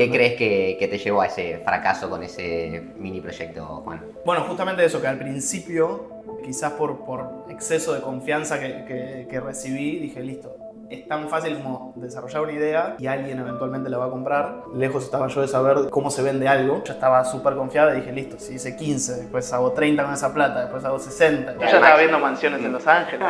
¿Qué crees que te llevó a ese fracaso con ese mini proyecto, Juan? Bueno, justamente eso, que al principio, quizás por exceso de confianza que recibí, dije, listo, es tan fácil como desarrollar una idea y alguien eventualmente la va a comprar. Lejos estaba yo de saber cómo se vende algo. Yo estaba súper confiado y dije, listo, si hice 15, después hago 30 con esa plata, después hago 60. Yo ya estaba viendo mansiones en Los Ángeles.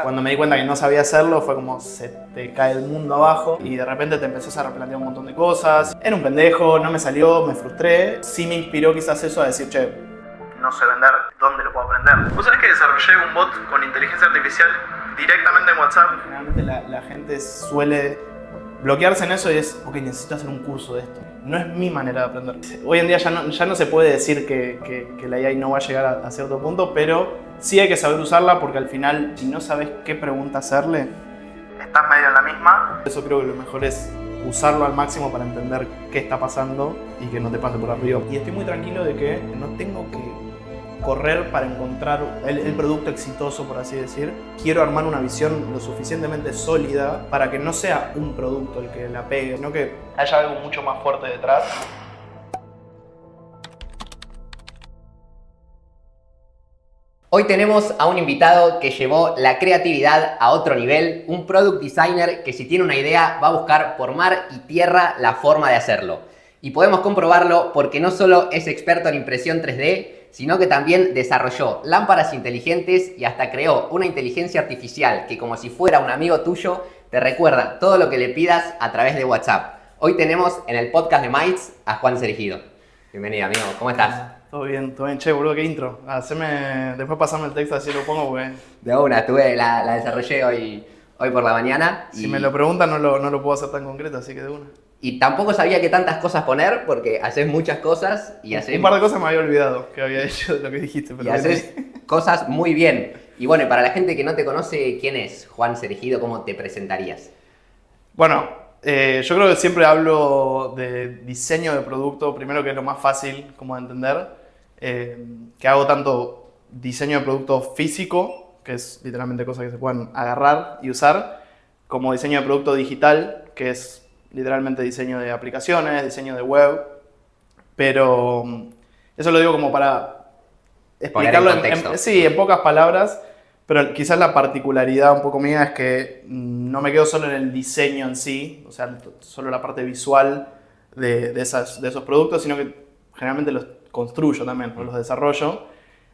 Cuando me di cuenta que no sabía hacerlo, fue como se te cae el mundo abajo y de repente te empezás a replantear un montón de cosas. Era un pendejo, no me salió, me frustré. Sí me inspiró quizás eso a decir, che, no sé vender, ¿dónde lo puedo aprender? ¿Vos sabés que desarrollé un bot con inteligencia artificial directamente en WhatsApp? Generalmente la gente suele bloquearse en eso y es, ok, necesito hacer un curso de esto. No es mi manera de aprender. Hoy en día ya no se puede decir que la AI no va a llegar a cierto punto, pero sí hay que saber usarla porque al final, si no sabes qué pregunta hacerle, estás medio en la misma. Eso creo que lo mejor es usarlo al máximo para entender qué está pasando y que no te pase por arriba. Y estoy muy tranquilo de que no tengo que correr para encontrar el producto exitoso, por así decir. Quiero armar una visión lo suficientemente sólida para que no sea un producto el que la pegue, sino que haya algo mucho más fuerte detrás. Hoy tenemos a un invitado que llevó la creatividad a otro nivel, un product designer que si tiene una idea va a buscar por mar y tierra la forma de hacerlo. Y podemos comprobarlo porque no solo es experto en impresión 3D, sino que también desarrolló lámparas inteligentes y hasta creó una inteligencia artificial que, como si fuera un amigo tuyo, te recuerda todo lo que le pidas a través de WhatsApp. Hoy tenemos en el podcast de Mites a Juan Serigido. Bienvenido, amigo. ¿Cómo estás? Todo bien. Che, boludo, qué intro. Después pasame el texto así lo pongo porque... De una, la desarrollé hoy por la mañana. Si me lo preguntan no lo puedo hacer tan concreto, así que de una. Y tampoco sabía qué tantas cosas poner porque haces muchas cosas y haces... Un par de cosas me había olvidado que había hecho de lo que dijiste. Pero y haces cosas muy bien. Y bueno, para la gente que no te conoce, ¿quién es Juan Serigido? ¿Cómo te presentarías? Bueno, yo creo que siempre hablo de diseño de producto, primero que es lo más fácil como de entender, que hago tanto diseño de producto físico, que es literalmente cosas que se pueden agarrar y usar, como diseño de producto digital, que es literalmente diseño de aplicaciones, diseño de web, pero eso lo digo como para explicarlo en pocas palabras, pero quizás la particularidad un poco mía es que no me quedo solo en el diseño en sí, o sea, solo la parte visual de esos productos, sino que generalmente los construyo también, o los desarrollo.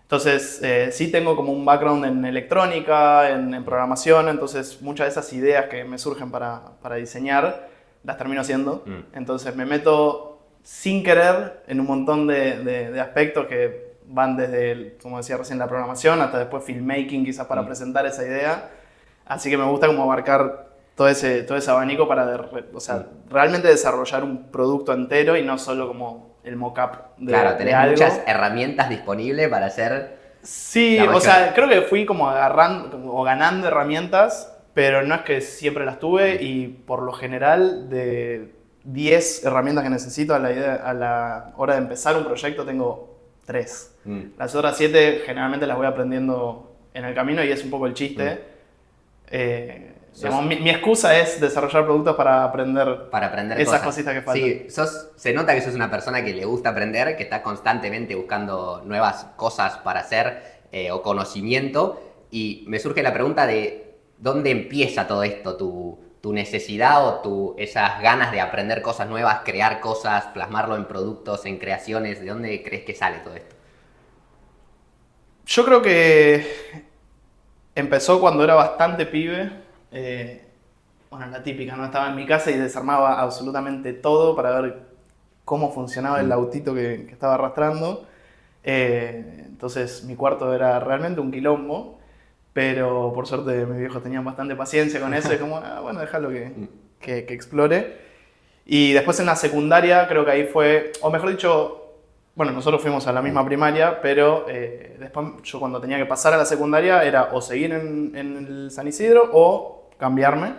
Entonces, sí tengo como un background en electrónica, en programación, entonces muchas de esas ideas que me surgen para diseñar, las termino haciendo. Entonces me meto sin querer en un montón de aspectos que van desde, como decía recién, la programación hasta después filmmaking, quizás para presentar esa idea. Así que me gusta como abarcar todo ese abanico para realmente desarrollar un producto entero y no solo como el mock-up de Claro, tenés algo. muchas herramientas disponibles para hacer... Sí, o sea, creo que fui como agarrando o ganando herramientas, pero no es que siempre las tuve y por lo general de 10 herramientas que necesito a la hora de empezar un proyecto tengo 3. Las otras 7 generalmente las voy aprendiendo en el camino y es un poco el chiste. Digamos, mi excusa es desarrollar productos para aprender esas cositas que faltan. Sí, se nota que sos una persona que le gusta aprender, que está constantemente buscando nuevas cosas para hacer o conocimiento. Y me surge la pregunta de ¿dónde empieza todo esto? ¿Tu necesidad o esas ganas de aprender cosas nuevas, crear cosas, plasmarlo en productos, en creaciones? ¿De dónde crees que sale todo esto? Yo creo que empezó cuando era bastante pibe. Bueno, la típica, ¿no? Estaba en mi casa y desarmaba absolutamente todo para ver cómo funcionaba el autito que estaba arrastrando. Entonces mi cuarto era realmente un quilombo. Pero por suerte mis viejos tenían bastante paciencia con eso y como, bueno, déjalo que explore. Y después en la secundaria creo que ahí fue, o mejor dicho, bueno, nosotros fuimos a la misma primaria, pero después yo cuando tenía que pasar a la secundaria era o seguir en el San Isidro o cambiarme.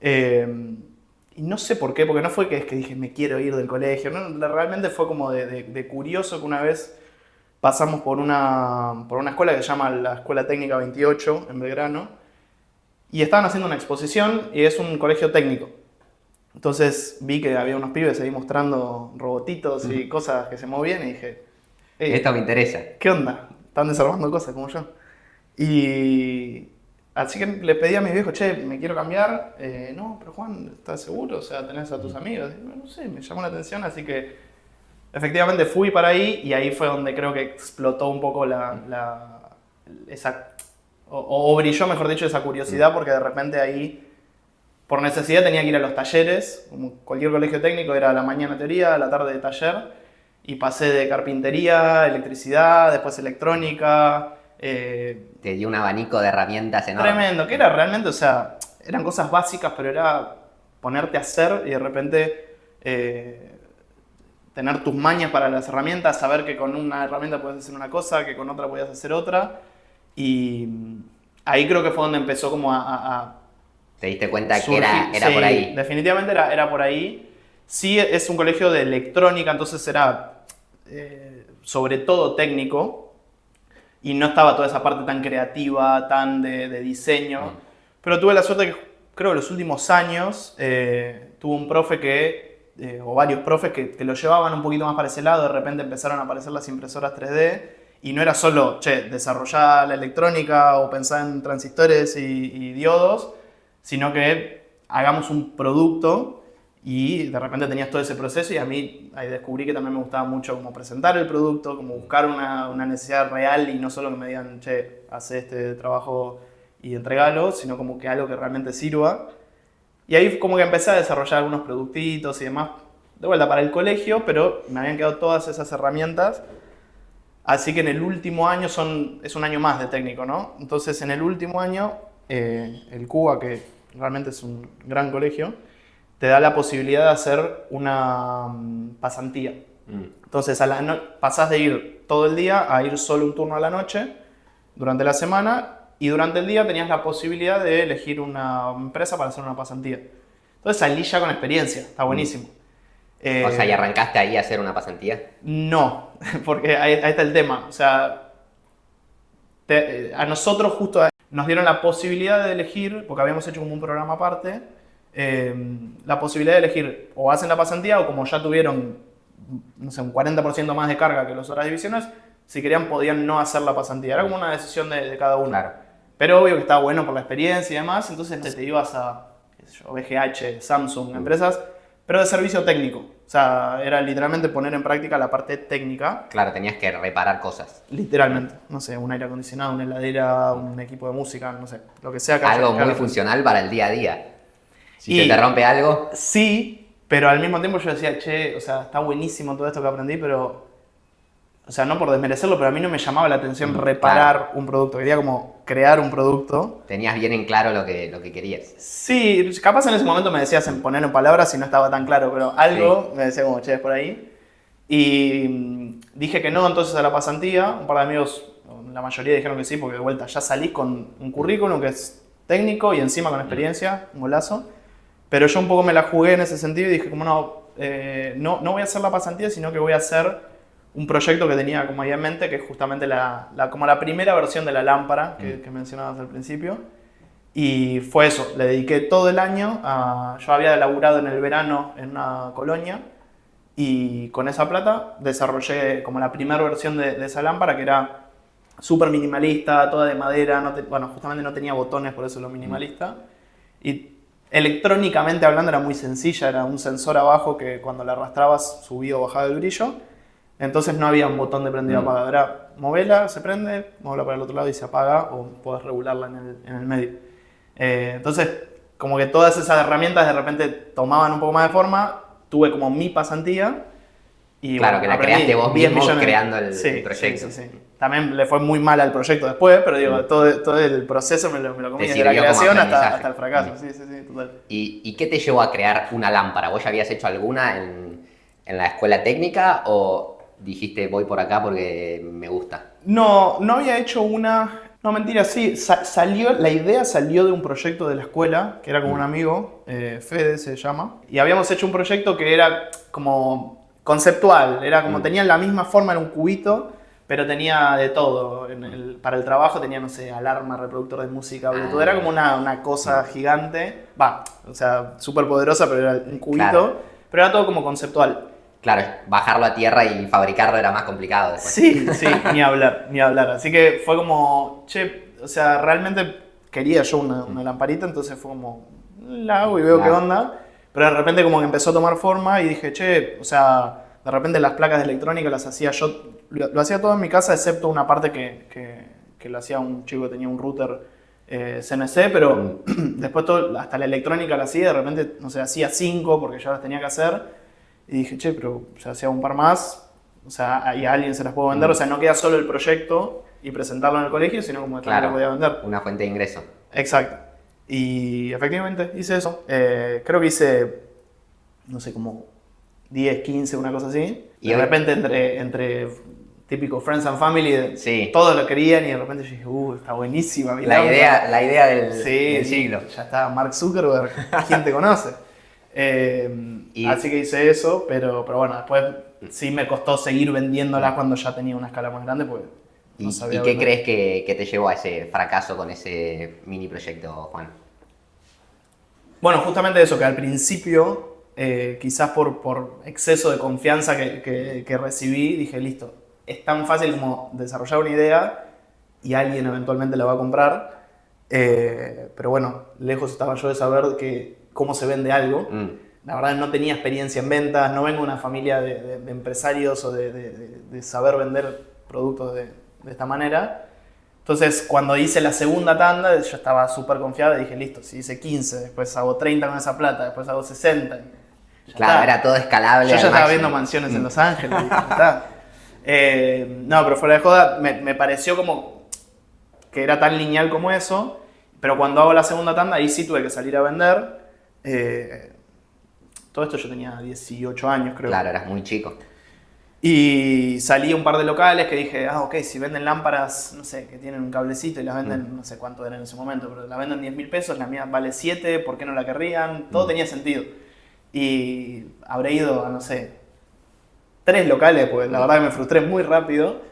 Y no sé por qué, porque no fue que dije me quiero ir del colegio, ¿no? Realmente fue como de curioso que una vez pasamos por una escuela que se llama la Escuela Técnica 28 en Belgrano y estaban haciendo una exposición y es un colegio técnico. Entonces vi que había unos pibes ahí mostrando robotitos y cosas que se movían y dije, hey, Esto me interesa. ¿qué onda? Están desarrollando cosas como yo. Y así que le pedí a mis viejos, che, me quiero cambiar. No, pero Juan, ¿estás seguro? O sea, tenés a tus amigos. Y, no sé, me llamó la atención, así que efectivamente fui para ahí y ahí fue donde creo que explotó un poco o brilló, mejor dicho, esa curiosidad, porque de repente ahí, por necesidad, tenía que ir a los talleres. Como cualquier colegio técnico, era a la mañana teoría, a la tarde de taller. Y pasé de carpintería, electricidad, después electrónica. Te dio un abanico de herramientas enorme. Tremendo, que era realmente, o sea, eran cosas básicas, pero era ponerte a hacer y de repente tener tus mañas para las herramientas, saber que con una herramienta puedes hacer una cosa, que con otra podías hacer otra. Y ahí creo que fue donde empezó como ¿Te diste cuenta surgir. que era Sí, por ahí? definitivamente era por ahí. Sí, es un colegio de electrónica, entonces era sobre todo técnico y no estaba toda esa parte tan creativa, tan de diseño. Pero tuve la suerte que, creo que los últimos años, tuve un profe o varios profes que lo llevaban un poquito más para ese lado. De repente empezaron a aparecer las impresoras 3D y no era solo, che, desarrollar la electrónica o pensar en transistores y diodos, sino que hagamos un producto. Y de repente tenías todo ese proceso y a mí ahí descubrí que también me gustaba mucho como presentar el producto, como buscar una necesidad real y no solo que me digan, che, hace este trabajo y entregalo, sino como que algo que realmente sirva. Y ahí como que empecé a desarrollar algunos productitos y demás, de vuelta para el colegio, pero me habían quedado todas esas herramientas. Así que en el último año es un año más de técnico, ¿no? Entonces en el último año, el CUBA, que realmente es un gran colegio, te da la posibilidad de hacer una pasantía. Entonces pasás de ir todo el día a ir solo un turno a la noche durante la semana y durante el día tenías la posibilidad de elegir una empresa para hacer una pasantía. Entonces salí ya con experiencia, está buenísimo. O sea, ¿y arrancaste ahí a hacer una pasantía? No, porque ahí está el tema. O sea, a nosotros justo nos dieron la posibilidad de elegir, porque habíamos hecho como un programa aparte, la posibilidad de elegir o hacen la pasantía o como ya tuvieron, no sé, un 40% más de carga que las otras divisiones, si querían podían no hacer la pasantía. Era como una decisión de cada uno. Claro. Pero obvio que estaba bueno por la experiencia y demás, entonces te ibas a, qué sé yo, BGH, Samsung, empresas, pero de servicio técnico. O sea, era literalmente poner en práctica la parte técnica. Claro, tenías que reparar cosas. Literalmente. No sé, un aire acondicionado, una heladera, un equipo de música, no sé, lo que sea. Algo muy funcional para el día a día. Si Y te rompe algo... Sí, pero al mismo tiempo yo decía, che, o sea, está buenísimo todo esto que aprendí, pero... O sea, no por desmerecerlo, pero a mí no me llamaba la atención reparar un producto. Quería como crear un producto. Tenías bien en claro lo que querías. Sí, capaz en ese momento me decías en poner en palabras y no estaba tan claro, pero algo me decía como, che, es por ahí. Y dije que no entonces a la pasantía. Un par de amigos, la mayoría dijeron que sí, porque de vuelta ya salís con un currículum que es técnico y encima con experiencia, un golazo. Pero yo un poco me la jugué en ese sentido y dije como no voy a hacer la pasantía, sino que voy a hacer un proyecto que tenía como ahí en mente, que es justamente como la primera versión de la lámpara que mencionabas al principio. Y fue eso, le dediqué todo el año. Yo había laburado en el verano en una colonia y con esa plata desarrollé como la primera versión de esa lámpara, que era súper minimalista, toda de madera, bueno, justamente no tenía botones, por eso lo minimalista. Y electrónicamente hablando era muy sencilla, era un sensor abajo que cuando la arrastrabas subía o bajaba el brillo. Entonces no había un botón de prendido apagado, era movela, se prende, movela para el otro lado y se apaga, o podés regularla en el medio. Entonces, como que todas esas herramientas de repente tomaban un poco más de forma, tuve como mi pasantía. Y claro, que la creaste vos mismo creando el proyecto. Sí. También le fue muy mal al proyecto después, pero digo, todo el proceso me lo comí desde la creación hasta el fracaso. Sí, total. ¿Y qué te llevó a crear una lámpara? ¿Vos ya habías hecho alguna en la escuela técnica o dijiste voy por acá porque me gusta? No había hecho una... No, mentira, sí. La idea salió de un proyecto de la escuela, que era con un amigo, Fede se llama, y habíamos hecho un proyecto que era como conceptual, era como tenían la misma forma, era un cubito, pero tenía de todo. Para el trabajo tenía, no sé, alarma, reproductor de música, Bluetooth. Era como una cosa gigante. O sea, súper poderosa, pero era un cubito. Claro. Pero era todo como conceptual. Claro, bajarlo a tierra y fabricarlo era más complicado después. Sí, ni hablar, ni hablar. Así que fue como, che, o sea, realmente quería yo una lamparita, entonces fue como, la hago y veo qué onda. Pero de repente como que empezó a tomar forma y dije, che, o sea, de repente las placas de electrónica las hacía yo, lo hacía todo en mi casa, excepto una parte que lo hacía un chico que tenía un router CNC, pero después todo, hasta la electrónica la hacía y de repente, no sé, hacía 5 porque ya las tenía que hacer. Y dije, che, pero o sea, hacía un par más, o sea, y a alguien se las puedo vender, o sea, no queda solo el proyecto y presentarlo en el colegio, sino como que también lo podía vender. Una fuente de ingreso. Exacto. Y efectivamente hice eso. Creo que hice, no sé, como 10, 15, una cosa así. Y de repente entre típico Friends and Family, sí, todos lo querían y de repente yo dije, está buenísima. La idea del siglo. Ya está Mark Zuckerberg, ¿quién te conoce? Así que hice eso, pero bueno, después sí me costó seguir vendiéndolas cuando ya tenía una escala más grande, pues no sabía. ¿Y qué crees que te llevó a ese fracaso con ese mini proyecto, Juan? Bueno, justamente eso, que al principio, quizás por exceso de confianza que recibí, dije, listo, es tan fácil como desarrollar una idea y alguien eventualmente la va a comprar, pero bueno, lejos estaba yo de saber cómo se vende algo. La verdad no tenía experiencia en ventas, no vengo de una familia de empresarios o de saber vender productos de esta manera. Entonces cuando hice la segunda tanda yo estaba súper confiado y dije, listo, si hice 15, después hago 30 con esa plata, después hago 60. Claro, era todo escalable. Yo ya estaba viendo mansiones en Los Ángeles. Y ya está. No, pero fuera de joda, me pareció como que era tan lineal como eso, pero cuando hago la segunda tanda ahí sí tuve que salir a vender. Todo esto yo tenía 18 años, creo. Claro, eras muy chico. Y salí a un par de locales que dije, ok, si venden lámparas, no sé, que tienen un cablecito y las venden, no sé cuánto eran en ese momento, pero la venden 10.000 pesos, la mía vale 7, ¿por qué no la querrían? Todo tenía sentido. Y habré ido a, no sé, 3 locales, porque la verdad que me frustré muy rápido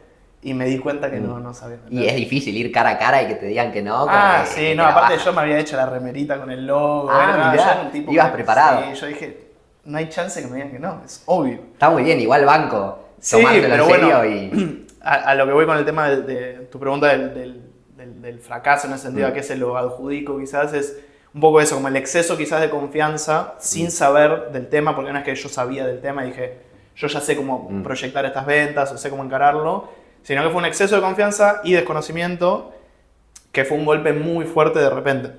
y me di cuenta que no sabía vender. Y es difícil ir cara a cara y que te digan que no. Sí, no, aparte yo me había hecho la remerita con el logo. Mirá, un tipo ibas preparado. Sí, yo dije, no hay chance que me digan que no, es obvio. Está muy bien, igual banco. Sí, en pero serio bueno, y... a lo que voy con el tema de tu pregunta del fracaso, en el sentido a qué se lo adjudico quizás, es un poco eso, como el exceso quizás de confianza sin saber del tema, porque no es que yo sabía del tema y dije, yo ya sé cómo proyectar estas ventas o sé cómo encararlo, sino que fue un exceso de confianza y desconocimiento que fue un golpe muy fuerte de repente.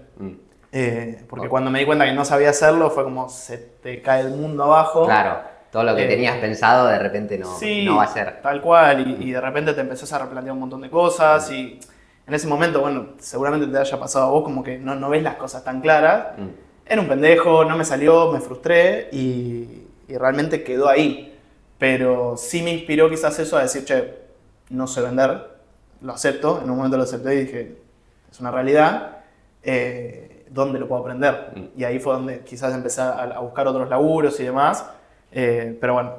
Porque cuando me di cuenta que no sabía hacerlo fue como se te cae el mundo abajo. Claro. Todo lo que tenías pensado de repente no va a ser. Tal cual, y de repente te empezás a replantear un montón de cosas y en ese momento, bueno, seguramente te haya pasado a vos como que no ves las cosas tan claras. Era un pendejo, no me salió, me frustré y realmente quedó ahí. Pero sí me inspiró quizás eso a decir, che, no sé vender, lo acepto, en un momento lo acepté y dije, es una realidad, ¿dónde lo puedo aprender? Y ahí fue donde quizás empecé a buscar otros laburos y demás. Pero bueno.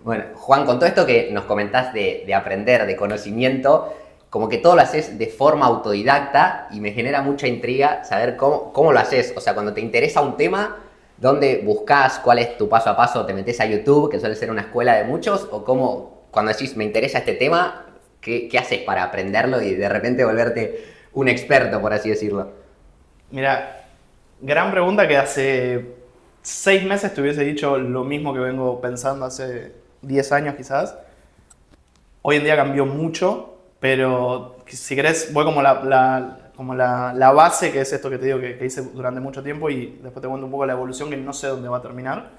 Bueno, Juan, con todo esto que nos comentás de aprender, de conocimiento, como que todo lo haces de forma autodidacta y me genera mucha intriga saber cómo lo haces. O sea, cuando te interesa un tema, ¿dónde buscas? ¿Cuál es tu paso a paso? ¿Te metes a YouTube, que suele ser una escuela de muchos? ¿O cómo, cuando decís, me interesa este tema, qué haces para aprenderlo y de repente volverte un experto, por así decirlo? Mira, gran pregunta que hace 6 meses te hubiese dicho lo mismo que vengo pensando hace 10 años quizás. Hoy en día cambió mucho, pero si querés voy como la base, que es esto que te digo que hice durante mucho tiempo y después te cuento un poco la evolución que no sé dónde va a terminar.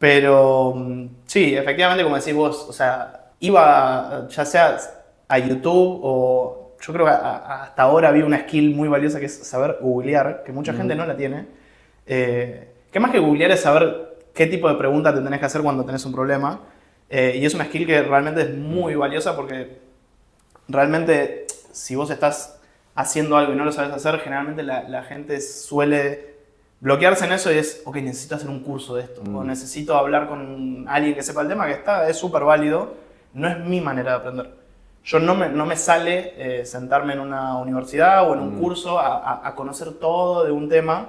Pero sí, efectivamente como decís vos, o sea, iba ya sea a YouTube o... Yo creo que hasta ahora había una skill muy valiosa que es saber googlear, que mucha gente no la tiene. Que más que googlear es saber qué tipo de preguntas te tenés que hacer cuando tenés un problema. Y es una skill que realmente es muy valiosa porque realmente si vos estás haciendo algo y no lo sabes hacer, generalmente la gente suele bloquearse en eso y es, ok, necesito hacer un curso de esto. O necesito hablar con alguien que sepa el tema, que es súper válido. No es mi manera de aprender. yo no me sale sentarme en una universidad o en un curso a conocer todo de un tema.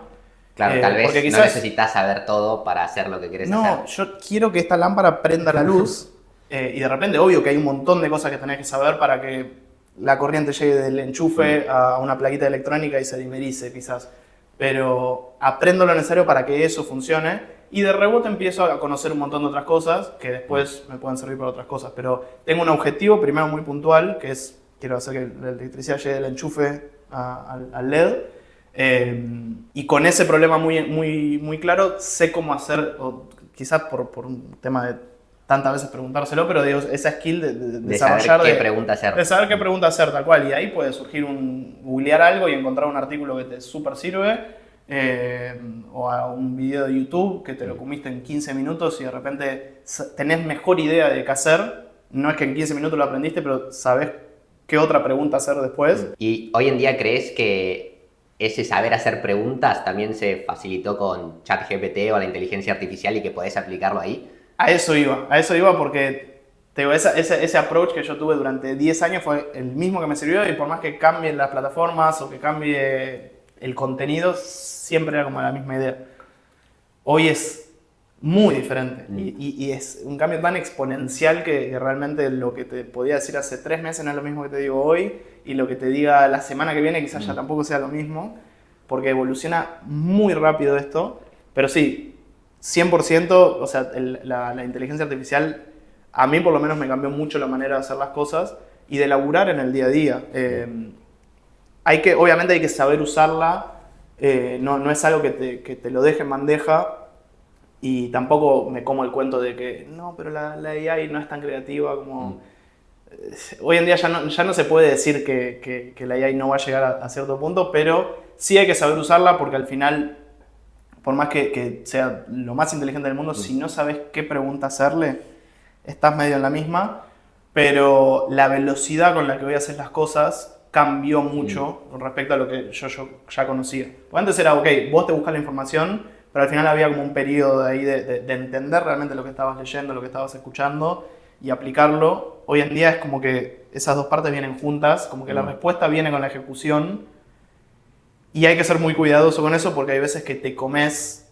Claro, tal vez porque quizás, no necesitas saber todo para hacer lo que quieres hacer. No, yo quiero que esta lámpara prenda la luz y de repente, obvio que hay un montón de cosas que tenés que saber para que la corriente llegue del enchufe a una plaquita electrónica y se dimerice quizás. Pero aprendo lo necesario para que eso funcione y de rebote empiezo a conocer un montón de otras cosas que después me pueden servir para otras cosas. Pero tengo un objetivo primero muy puntual, que es quiero hacer que la electricidad llegue del enchufe al LED. Y con ese problema muy claro, sé cómo hacer, o quizás por un tema de tantas veces preguntárselo, pero digo, esa skill de desarrollar. Saber qué pregunta hacer. De saber qué pregunta hacer, tal cual. Y ahí puede surgir googlear algo y encontrar un artículo que te súper sirve, o a un video de YouTube que te lo comiste en 15 minutos y de repente tenés mejor idea de qué hacer. No es que en 15 minutos lo aprendiste, pero sabés qué otra pregunta hacer después. ¿Y hoy en día crees que ese saber hacer preguntas también se facilitó con ChatGPT o la inteligencia artificial y que podés aplicarlo ahí? A eso iba porque te digo, ese approach que yo tuve durante 10 años fue el mismo que me sirvió y por más que cambien las plataformas o que cambie el contenido, siempre era como la misma idea. Hoy es muy diferente y es un cambio tan exponencial que realmente lo que te podía decir hace 3 meses no es lo mismo que te digo hoy y lo que te diga la semana que viene quizás ya tampoco sea lo mismo porque evoluciona muy rápido esto, pero sí, 100%, o sea, la inteligencia artificial a mí por lo menos me cambió mucho la manera de hacer las cosas y de laburar en el día a día. Obviamente hay que saber usarla, no es algo que te lo deje en bandeja y tampoco me como el cuento de que no, pero la AI no es tan creativa como... Hoy en día ya no se puede decir que la AI no va a llegar a cierto punto, pero sí hay que saber usarla porque al final, por más que sea lo más inteligente del mundo, si no sabes qué pregunta hacerle, estás medio en la misma, pero la velocidad con la que voy a hacer las cosas cambió mucho con respecto a lo que yo ya conocía. Porque antes era, ok, vos te buscas la información, pero al final había como un periodo de ahí de entender realmente lo que estabas leyendo, lo que estabas escuchando y aplicarlo. Hoy en día es como que esas dos partes vienen juntas, como que la respuesta viene con la ejecución y hay que ser muy cuidadoso con eso porque hay veces que te comes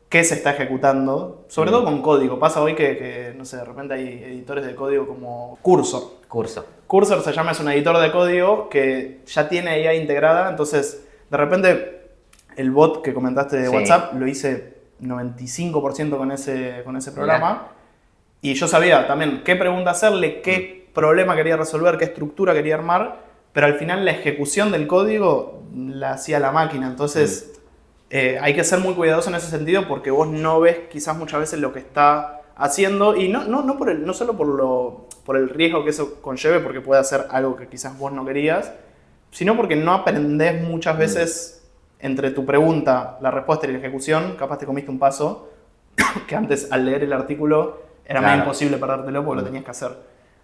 qué se está ejecutando, sobre todo con código. Pasa hoy que, no sé, de repente hay editores de código como Cursor. Cursor se llama, es un editor de código que ya tiene IA integrada, entonces de repente el bot que comentaste de WhatsApp lo hice 95% con ese programa. Y yo sabía también qué pregunta hacerle, qué problema quería resolver, qué estructura quería armar, pero al final la ejecución del código la hacía la máquina. Entonces hay que ser muy cuidadoso en ese sentido porque vos no ves quizás muchas veces lo que está haciendo y no solo por el riesgo que eso conlleve, porque puede hacer algo que quizás vos no querías, sino porque no aprendés muchas veces entre tu pregunta, la respuesta y la ejecución. Capaz te comiste un paso que antes al leer el artículo era más imposible perdértelo porque lo tenías que hacer.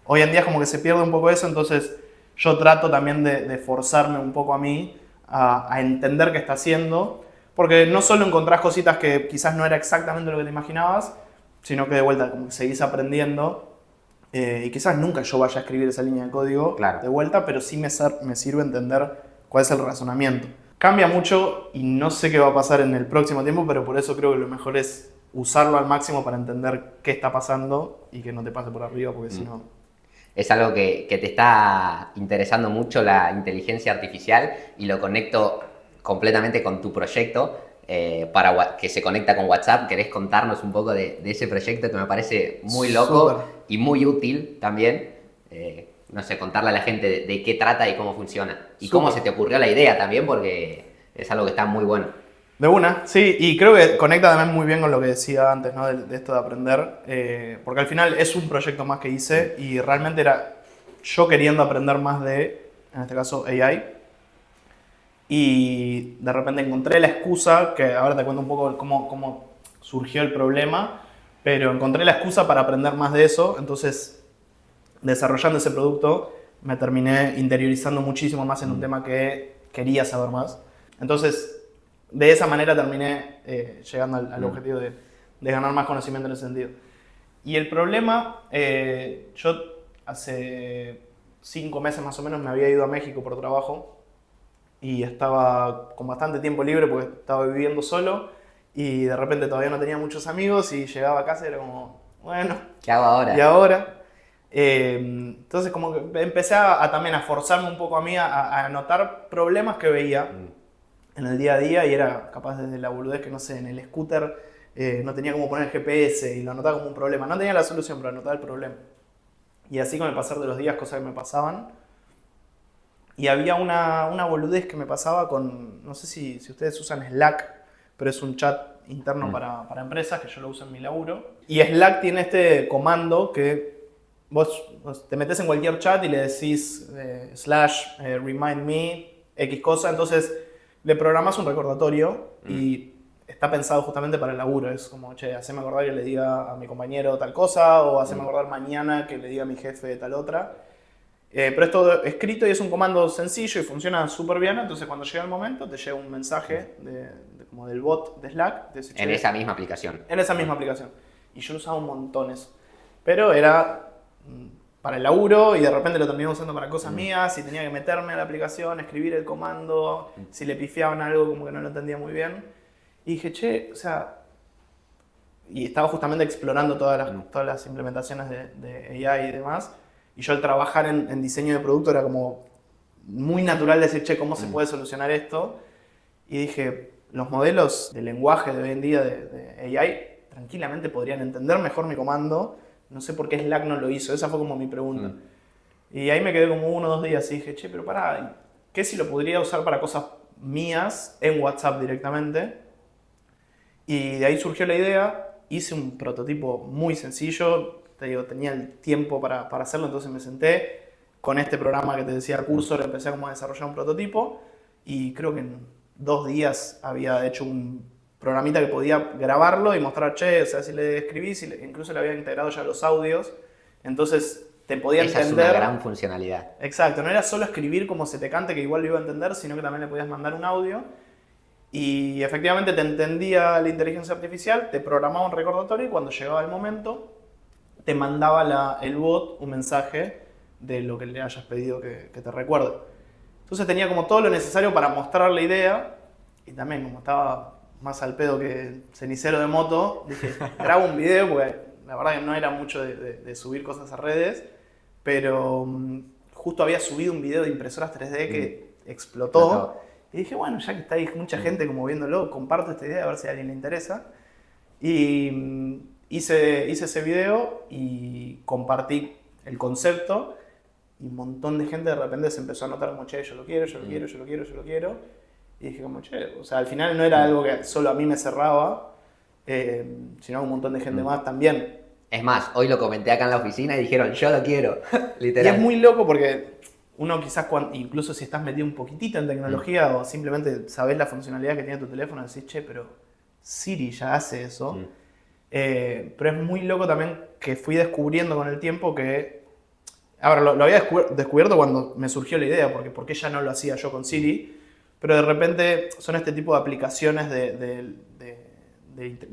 Hoy en día es como que se pierde un poco eso, entonces yo trato también de forzarme un poco a mí a entender qué está haciendo, porque no solo encontrás cositas que quizás no era exactamente lo que te imaginabas, sino que de vuelta como que seguís aprendiendo y quizás nunca yo vaya a escribir esa línea de código de vuelta, pero sí me sirve entender cuál es el razonamiento. Cambia mucho y no sé qué va a pasar en el próximo tiempo, pero por eso creo que lo mejor es usarlo al máximo para entender qué está pasando y que no te pase por arriba, porque si no... Es algo que te está interesando mucho la inteligencia artificial y lo conecto completamente con tu proyecto que se conecta con WhatsApp. ¿Querés contarnos un poco de ese proyecto que me parece muy loco y muy útil también? No sé, contarle a la gente de qué trata y cómo funciona. Y cómo se te ocurrió la idea también, porque es algo que está muy bueno. De una, sí, y creo que conecta también muy bien con lo que decía antes, ¿no? De esto de aprender, porque al final es un proyecto más que hice y realmente era yo queriendo aprender más de, en este caso, AI, y de repente encontré la excusa, que ahora te cuento un poco cómo surgió el problema, pero encontré la excusa para aprender más de eso, entonces desarrollando ese producto me terminé interiorizando muchísimo más en un tema que quería saber más. Entonces, de esa manera terminé llegando al objetivo de ganar más conocimiento en ese sentido. Y el problema, yo hace 5 meses más o menos me había ido a México por trabajo y estaba con bastante tiempo libre porque estaba viviendo solo y de repente todavía no tenía muchos amigos y llegaba a casa y era como, bueno, ¿Qué hago ahora? ¿y ahora? Entonces como que empecé también a forzarme un poco a mí a notar problemas que veía en el día a día y era capaz desde la boludez que no sé, en el scooter no tenía cómo poner el GPS y lo anotaba como un problema. No tenía la solución, pero anotaba el problema. Y así con el pasar de los días, cosas que me pasaban. Y había una boludez que me pasaba con, no sé si ustedes usan Slack, pero es un chat interno para empresas que yo lo uso en mi laburo. Y Slack tiene este comando que vos te metes en cualquier chat y le decís /remind me X cosa, entonces le programas un recordatorio y está pensado justamente para el laburo. Es como, che, haceme acordar que le diga a mi compañero tal cosa o haceme acordar mañana que le diga a mi jefe tal otra. Pero es todo escrito y es un comando sencillo y funciona súper bien. Entonces cuando llega el momento te llega un mensaje como del bot de Slack. De En esa misma aplicación. En esa misma aplicación. Y yo lo usaba un montón eso. Pero era para el laburo y de repente lo terminaba usando para cosas mías y tenía que meterme a la aplicación, escribir el comando, si le pifiaban algo como que no lo entendía muy bien. Y dije, che, o sea... Y estaba justamente explorando todas las implementaciones de AI y demás. Y yo al trabajar en diseño de producto era como muy natural decir, che, ¿cómo se puede solucionar esto? Y dije, los modelos de lenguaje de hoy en día de AI tranquilamente podrían entender mejor mi comando. No sé por qué Slack no lo hizo, esa fue como mi pregunta. Y ahí me quedé como 1 o 2 días y dije, che, pero pará, ¿qué si lo podría usar para cosas mías en WhatsApp directamente? Y de ahí surgió la idea, hice un prototipo muy sencillo, te digo, tenía el tiempo para hacerlo, entonces me senté con este programa que te decía Cursor, empecé como a desarrollar un prototipo y creo que en 2 días había hecho un programita que podía grabarlo y mostrar, che, o sea, si le escribís, incluso le había integrado ya los audios, entonces te podía Esa entender. es una gran funcionalidad. Exacto, no era solo escribir como se te cante, que igual lo iba a entender, sino que también le podías mandar un audio. Y efectivamente te entendía la inteligencia artificial, te programaba un recordatorio y cuando llegaba el momento te mandaba el bot un mensaje de lo que le hayas pedido que te recuerde. Entonces tenía como todo lo necesario para mostrar la idea y también como estaba más al pedo que cenicero de moto, dije, grabo un video porque la verdad que no era mucho de subir cosas a redes, pero justo había subido un video de impresoras 3D que explotó. Y dije, bueno, ya que está ahí mucha gente como viéndolo, comparto esta idea a ver si a alguien le interesa. Y hice ese video y compartí el concepto y un montón de gente de repente se empezó a notar como, che, yo lo quiero, yo lo quiero, yo lo quiero, yo lo quiero. Y dije como, che, o sea, al final no era algo que solo a mí me cerraba, sino a un montón de gente más también. Es más, hoy lo comenté acá en la oficina y dijeron, yo lo quiero, literal. Y es muy loco porque uno quizás, incluso si estás metido un poquitito en tecnología o simplemente sabes la funcionalidad que tiene tu teléfono, decís, che, pero Siri ya hace eso. Pero es muy loco también que fui descubriendo con el tiempo que... Ahora, lo había descubierto cuando me surgió la idea, porque ya no lo hacía yo con Siri, pero de repente son este tipo de aplicaciones de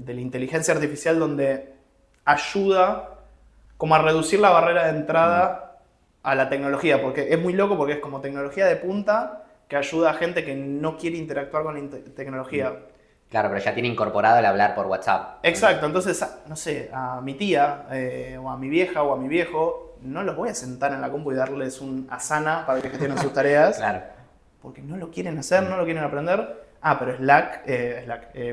la inteligencia artificial donde ayuda como a reducir la barrera de entrada a la tecnología, porque es muy loco porque es como tecnología de punta que ayuda a gente que no quiere interactuar con la tecnología. Claro, pero ya tiene incorporado el hablar por WhatsApp. Exacto, entonces, no sé, a mi tía o a mi vieja o a mi viejo no los voy a sentar en la compu y darles un Asana para que gestionen sus tareas. Claro. Porque no lo quieren hacer, no lo quieren aprender. Ah, pero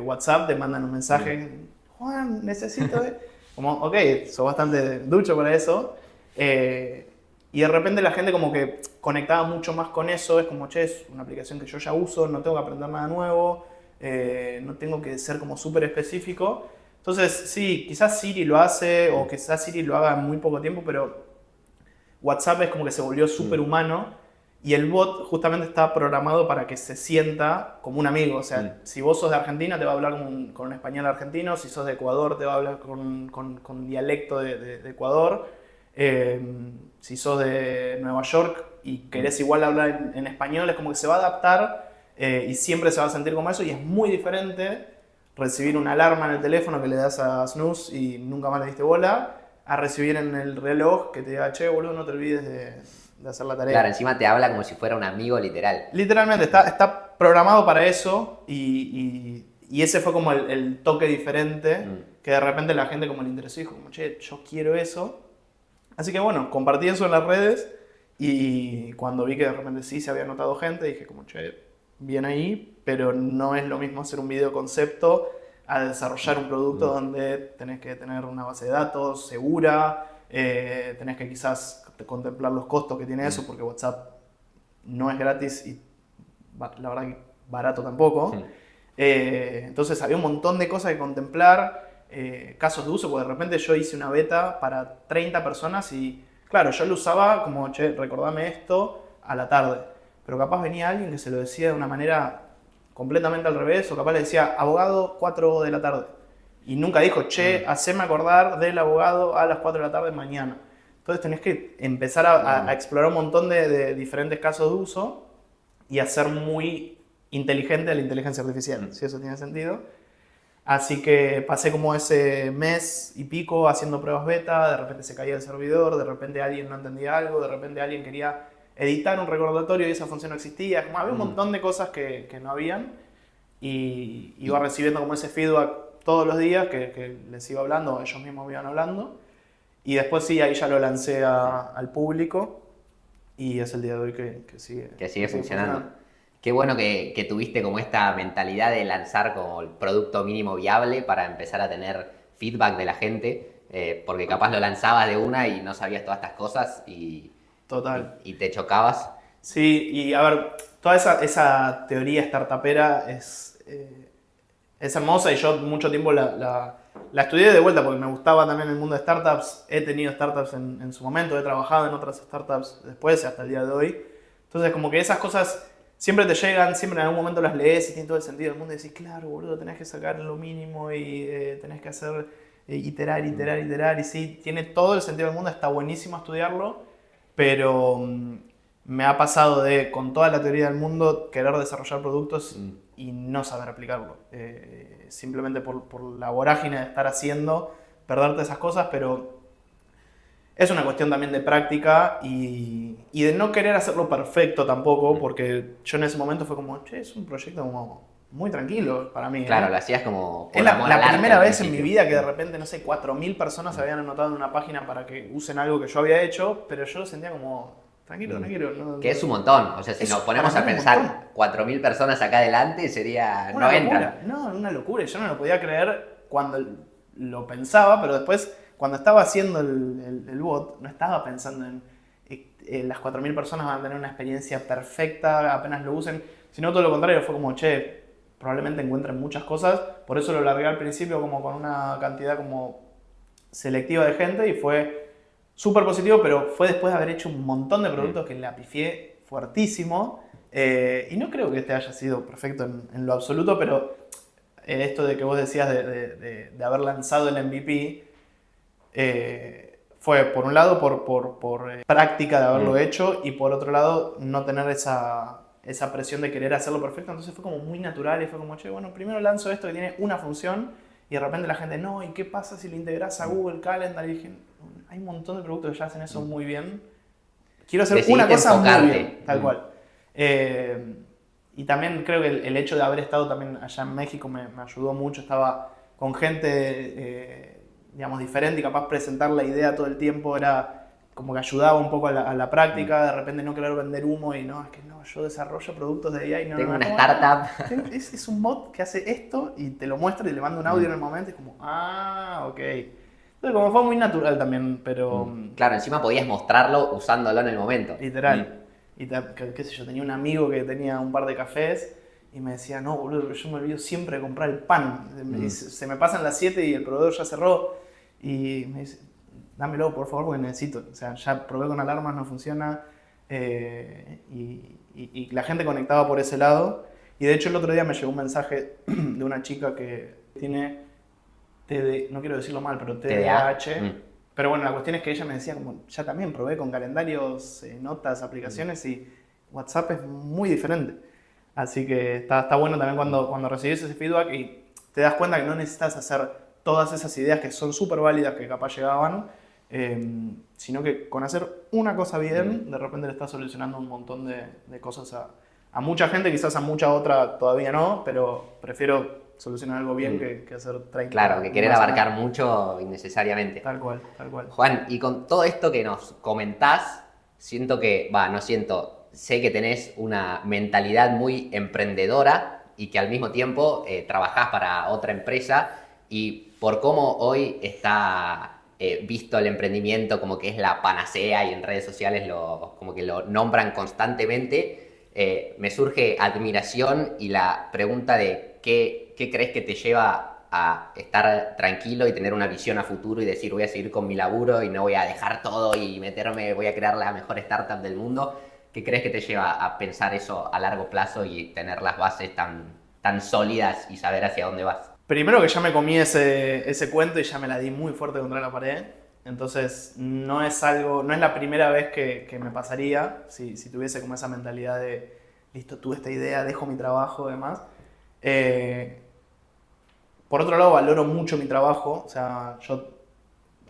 WhatsApp te mandan un mensaje. Juan, necesito... Como, ok, sos bastante ducho para eso. Y de repente la gente como que conectaba mucho más con eso. Es como, che, es una aplicación que yo ya uso, no tengo que aprender nada nuevo. No tengo que ser como súper específico. Entonces, sí, quizás Siri lo hace o quizás Siri lo haga en muy poco tiempo, pero WhatsApp es como que se volvió súper humano. Y el bot justamente está programado para que se sienta como un amigo. O sea, si vos sos de Argentina, te va a hablar con un español argentino. Si sos de Ecuador, te va a hablar con dialecto de Ecuador. Si sos de Nueva York y querés igual hablar en español, es como que se va a adaptar y siempre se va a sentir como eso. Y es muy diferente recibir una alarma en el teléfono que le das a snooze y nunca más le diste bola, a recibir en el reloj que te diga, che, boludo, no te olvides de hacer la tarea. Claro, encima te habla como si fuera un amigo literal. Literalmente, está programado para eso y ese fue como el toque diferente que de repente la gente como le interesó y dijo, como, che, yo quiero eso. Así que bueno, compartí eso en las redes y cuando vi que de repente sí se había notado gente, dije como, che, bien ahí, pero no es lo mismo hacer un video concepto a desarrollar un producto donde tenés que tener una base de datos segura, tenés que quizás contemplar los costos que tiene eso, porque WhatsApp no es gratis y la verdad que barato tampoco. Entonces había un montón de cosas que contemplar, casos de uso, porque de repente yo hice una beta para 30 personas y claro, yo lo usaba como, che, recordame esto a la tarde, pero capaz venía alguien que se lo decía de una manera completamente al revés, o capaz le decía, abogado, 4 de la tarde. Y nunca dijo, che, haceme acordar del abogado a las 4 de la tarde mañana. Entonces tenés que empezar a explorar un montón de diferentes casos de uso y hacer muy inteligente la inteligencia artificial, si eso tiene sentido. Así que pasé como ese mes y pico haciendo pruebas beta, de repente se caía el servidor, de repente alguien no entendía algo, de repente alguien quería editar un recordatorio y esa función no existía. Como había un montón de cosas que no habían y iba recibiendo como ese feedback todos los días que les iba hablando, ellos mismos me iban hablando. Y después sí, ahí ya lo lancé al público y es el día de hoy que sigue funcionando. Qué bueno que tuviste como esta mentalidad de lanzar como el producto mínimo viable para empezar a tener feedback de la gente, porque capaz lo lanzabas de una y no sabías todas estas cosas y, total. y te chocabas. Sí, y a ver, toda esa teoría startupera es hermosa y yo mucho tiempo la estudié de vuelta porque me gustaba también el mundo de startups. He tenido startups en su momento, he trabajado en otras startups después hasta el día de hoy. Entonces como que esas cosas siempre te llegan, siempre en algún momento las lees y tiene todo el sentido del mundo y decís, claro, boludo, tenés que sacar lo mínimo y tenés que hacer iterar y sí, tiene todo el sentido del mundo, está buenísimo estudiarlo, pero me ha pasado de, con toda la teoría del mundo, querer desarrollar productos y no saber aplicarlo. Simplemente por la vorágine de estar haciendo, perderte esas cosas, pero es una cuestión también de práctica y de no querer hacerlo perfecto tampoco, porque yo en ese momento fue como, che, es un proyecto como muy tranquilo para mí. Claro, lo hacías como por es amor al la arte primera al vez en principio. mi vida que de repente, no sé, 4.000 personas se habían anotado en una página para que usen algo que yo había hecho, pero yo lo sentía como, tranquilo. Que es un montón, o sea, si nos ponemos a pensar 4.000 personas acá adelante sería, no entra. No, una locura, yo no lo podía creer cuando lo pensaba, pero después cuando estaba haciendo el bot, no estaba pensando en las 4.000 personas van a tener una experiencia perfecta apenas lo usen, sino todo lo contrario, fue como, che, probablemente encuentren muchas cosas, por eso lo largué al principio como con una cantidad como selectiva de gente y fue súper positivo, pero fue después de haber hecho un montón de productos que la pifié fuertísimo y no creo que este haya sido perfecto en lo absoluto, pero esto de que vos decías de haber lanzado el MVP fue por un lado por práctica de haberlo hecho y por otro lado no tener esa presión de querer hacerlo perfecto, entonces fue como muy natural y fue como, che, bueno, primero lanzo esto que tiene una función y de repente la gente, no, ¿y qué pasa si lo integras a Google Calendar? Y dije, hay un montón de productos que ya hacen eso muy bien, quiero hacer una cosa muy bien, tal cual. Y también creo que el hecho de haber estado también allá en México me ayudó mucho, estaba con gente digamos, diferente y capaz presentar la idea todo el tiempo era como que ayudaba un poco a la práctica, de repente no querer vender humo y no, es que no, yo desarrollo productos de AI. Tengo una startup. Es un bot que hace esto y te lo muestra y le manda un audio en el momento y es como, ok. Entonces como fue muy natural también, pero... Claro, encima podías mostrarlo usándolo en el momento. Literal. Y qué sé yo, tenía un amigo que tenía un par de cafés y me decía, no, boludo, yo me olvido siempre de comprar el pan. Se me pasan las 7 y el proveedor ya cerró. Y me dice, dámelo por favor porque necesito. O sea, ya probé con alarmas, no funciona. Y la gente conectaba por ese lado. Y de hecho el otro día me llegó un mensaje de una chica que tiene no quiero decirlo mal, pero TDAH. Pero bueno, la cuestión es que ella me decía como, ya también probé con calendarios, notas, aplicaciones y WhatsApp es muy diferente. Así que está bueno también cuando recibís ese feedback y te das cuenta que no necesitas hacer todas esas ideas que son súper válidas que capaz llegaban, sino que con hacer una cosa bien, de repente le estás solucionando un montón de cosas a mucha gente, quizás a mucha otra todavía no, pero prefiero solucionar algo bien que hacer 30. Claro, que querer abarcar mucho innecesariamente. Tal cual, tal cual. Juan, y con todo esto que nos comentás, siento que, no siento, sé que tenés una mentalidad muy emprendedora y que al mismo tiempo trabajás para otra empresa, y por cómo hoy está visto el emprendimiento como que es la panacea y en redes sociales como que lo nombran constantemente, me surge admiración y la pregunta de qué crees que te lleva a estar tranquilo y tener una visión a futuro y decir voy a seguir con mi laburo y no voy a dejar todo y voy a crear la mejor startup del mundo. ¿Qué crees que te lleva a pensar eso a largo plazo y tener las bases tan sólidas y saber hacia dónde vas? Primero que ya me comí ese cuento y ya me la di muy fuerte contra la pared. Entonces no es la primera vez que me pasaría si tuviese como esa mentalidad de listo, tuve esta idea, dejo mi trabajo y demás. Por otro lado, valoro mucho mi trabajo. O sea, yo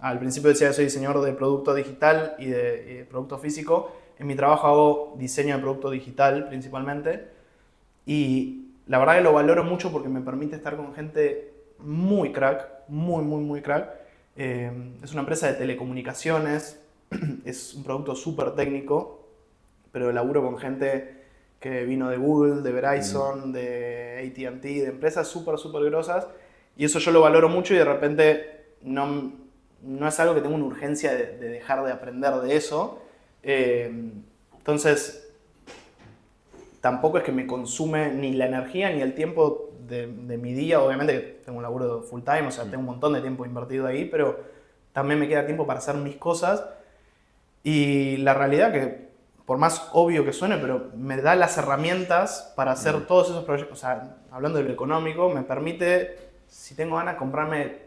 al principio decía que soy diseñador de producto digital y de producto físico. En mi trabajo hago diseño de producto digital principalmente. Y la verdad que lo valoro mucho porque me permite estar con gente muy crack, muy crack. Es una empresa de telecomunicaciones, es un producto súper técnico, pero laburo con gente que vino de Google, de Verizon, de AT&T, de empresas súper grosas. Y eso yo lo valoro mucho y de repente no es algo que tenga una urgencia de dejar de aprender de eso. Entonces, tampoco es que me consume ni la energía ni el tiempo de mi día. Obviamente que tengo un laburo full time, o sea, tengo un montón de tiempo invertido ahí, pero también me queda tiempo para hacer mis cosas. Y la realidad que, por más obvio que suene, pero me da las herramientas para hacer todos esos proyectos. O sea, hablando de lo económico, me permite, si tengo ganas, comprarme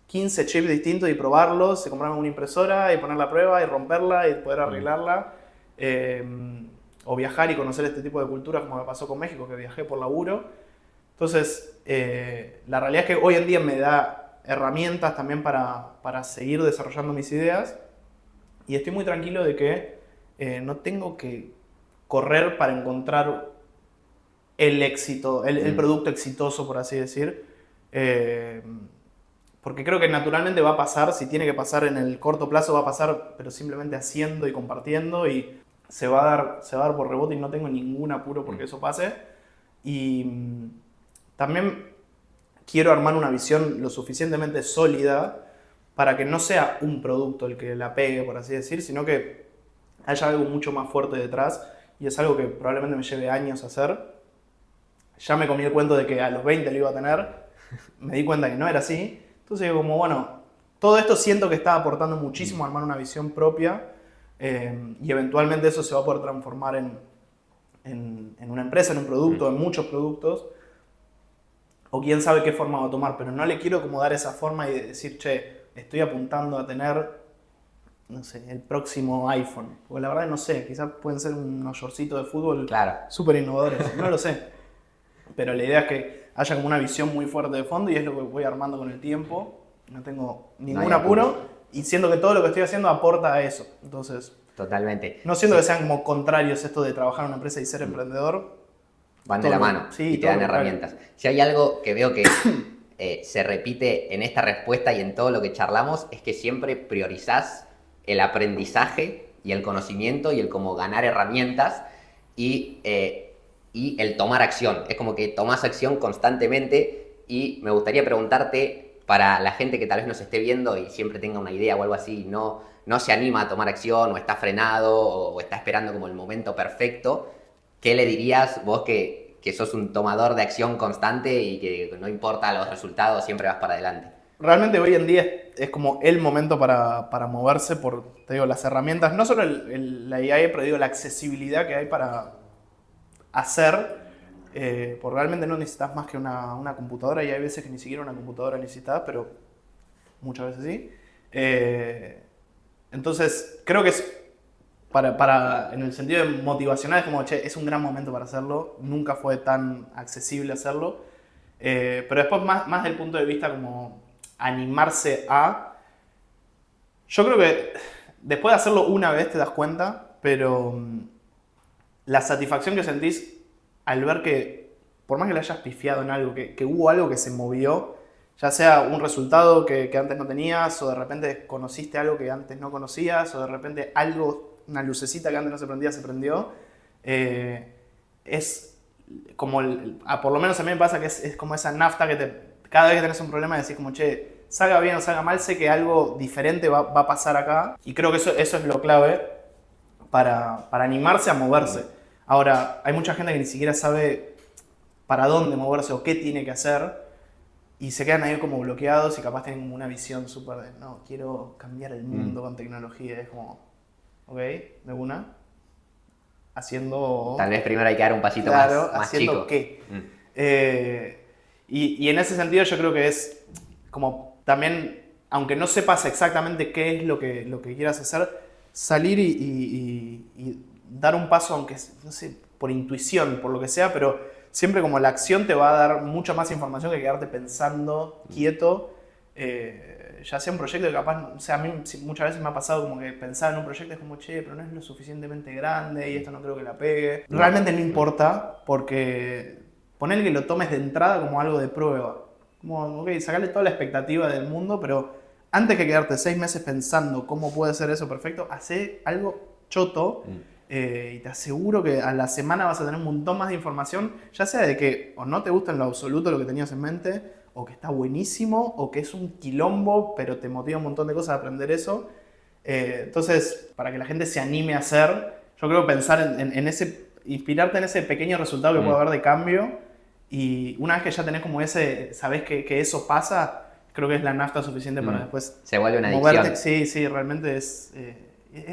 15 chips distintos y probarlos, y comprarme una impresora y ponerla a prueba y romperla y poder arreglarla. O viajar y conocer este tipo de culturas como me pasó con México, que viajé por laburo. Entonces, la realidad es que hoy en día me da herramientas también para seguir desarrollando mis ideas y estoy muy tranquilo de que no tengo que correr para encontrar el éxito, el producto exitoso, por así decir. Porque creo que naturalmente va a pasar, si tiene que pasar en el corto plazo va a pasar, pero simplemente haciendo y compartiendo y se va a dar por rebote y no tengo ningún apuro porque eso pase. Y también quiero armar una visión lo suficientemente sólida para que no sea un producto el que la pegue, por así decir, sino que haya algo mucho más fuerte detrás y es algo que probablemente me lleve años hacer. Ya me comí el cuento de que a los 20 lo iba a tener, me di cuenta que no era así. Entonces como bueno, todo esto siento que está aportando muchísimo a armar una visión propia. Y eventualmente eso se va a poder transformar en una empresa, en un producto, en muchos productos, o quién sabe qué forma va a tomar, pero no le quiero como dar esa forma y decir, che, estoy apuntando a tener, no sé, el próximo iPhone, porque la verdad no sé, quizás pueden ser unos shortcitos de fútbol súper innovadores, no lo sé, pero la idea es que haya como una visión muy fuerte de fondo y es lo que voy armando con el tiempo, no tengo ningún apuro. Y siento que todo lo que estoy haciendo aporta a eso. Entonces, totalmente. No siento que sean como contrarios esto de trabajar en una empresa y ser emprendedor. Van de la mano y te dan herramientas. Si hay algo que veo que se repite en esta respuesta y en todo lo que charlamos, es que siempre priorizás el aprendizaje y el conocimiento y el cómo ganar herramientas y el tomar acción. Es como que tomás acción constantemente y me gustaría preguntarte, para la gente que tal vez nos esté viendo y siempre tenga una idea o algo así y no se anima a tomar acción o está frenado o está esperando como el momento perfecto, ¿qué le dirías vos que sos un tomador de acción constante y que no importa los resultados, siempre vas para adelante? Realmente hoy en día es como el momento para moverse por, te digo, las herramientas, no solo la AI, pero digo, la accesibilidad que hay para hacer. Porque realmente no necesitas más que una computadora y hay veces que ni siquiera una computadora necesitas, pero muchas veces sí. Entonces creo que es en el sentido de motivacional es como, che, es un gran momento para hacerlo, nunca fue tan accesible hacerlo, pero después más del punto de vista como animarse a, Yo creo que después de hacerlo una vez te das cuenta, pero la satisfacción que sentís al ver que, por más que le hayas pifiado en algo, que hubo algo que se movió, ya sea un resultado que antes no tenías, o de repente conociste algo que antes no conocías, o de repente algo, una lucecita que antes no se prendió, es como, por lo menos a mí me pasa que es como esa nafta que cada vez que tenés un problema decís como, che, salga bien o salga mal, sé que algo diferente va a pasar acá. Y creo que eso es lo clave para animarse a moverse. Ahora, hay mucha gente que ni siquiera sabe para dónde moverse o qué tiene que hacer. Y se quedan ahí como bloqueados y capaz tienen como una visión súper de, no, quiero cambiar el mundo con tecnología. Es como, ok, de una. Haciendo... Tal vez primero hay que dar un pasito claro, más haciendo chico. qué. Y en ese sentido yo creo que es como también, aunque no sepas exactamente qué es lo que quieras hacer, salir y dar un paso, aunque no sé, por intuición, por lo que sea, pero siempre como la acción te va a dar mucha más información que quedarte pensando quieto. Ya sea un proyecto que capaz, o sea, a mí muchas veces me ha pasado como que pensaba en un proyecto es como, che, pero no es lo suficientemente grande y esto no creo que la pegue. Realmente no importa porque ponele que lo tomes de entrada como algo de prueba. Como, ok, sacarle toda la expectativa del mundo, pero antes que quedarte 6 meses pensando cómo puede ser eso perfecto, hacé algo choto y te aseguro que a la semana vas a tener un montón más de información, ya sea de que o no te gusta en lo absoluto lo que tenías en mente, o que está buenísimo, o que es un quilombo, pero te motiva un montón de cosas a aprender eso. Entonces, para que la gente se anime a hacer, yo creo pensar en ese, inspirarte en ese pequeño resultado que puede haber de cambio, y una vez que ya tenés como ese, sabés que eso pasa, creo que es la nafta suficiente para después se vuelve una moverte. adicción. Sí, realmente es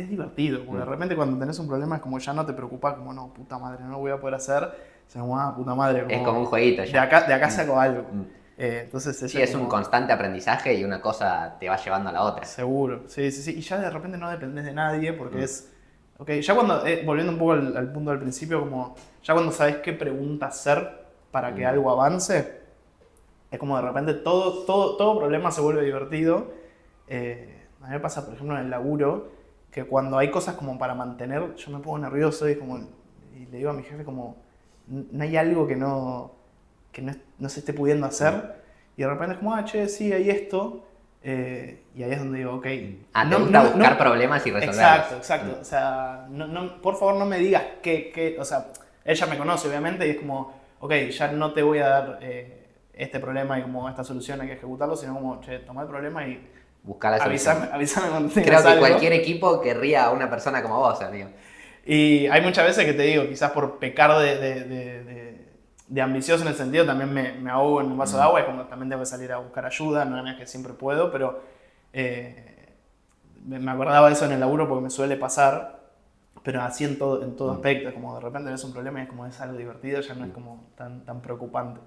divertido, porque de repente cuando tenés un problema es como ya no te preocupas, como no, puta madre, no lo voy a poder hacer, o sea, como, puta madre. Es como un jueguito ya. De acá saco algo. Entonces sí, es un constante aprendizaje y una cosa te va llevando a la otra. Seguro, sí. Y ya de repente no dependés de nadie porque es... Ok, ya cuando, volviendo un poco al punto del principio, como ya cuando sabes qué pregunta hacer para que algo avance, es como de repente todo problema se vuelve divertido. A mí me pasa, por ejemplo, en el laburo, que cuando hay cosas como para mantener, yo me pongo nervioso y le digo a mi jefe como, no hay algo que no se esté pudiendo hacer. Y de repente es como, che, sí, hay esto. Y ahí es donde digo, ok. Te gusta buscar problemas y resolverlos. Exacto. O sea, por favor no me digas qué. O sea, ella me conoce obviamente y es como, ok, ya no te voy a dar este problema y como esta solución hay que ejecutarlo, sino como, che, toma el problema y buscar la solución. Avísame cuando tengas Creo que algo. cualquier equipo querría a una persona como vos, amigo. Y hay muchas veces que te digo, quizás por pecar de ambicioso en el sentido, también me ahogo en un vaso de agua, es como también tengo que salir a buscar ayuda, no es que siempre puedo, pero me acordaba de eso en el laburo porque me suele pasar, pero así en todo aspecto, es como de repente ves un problema y es como es algo divertido, ya no es como tan preocupante.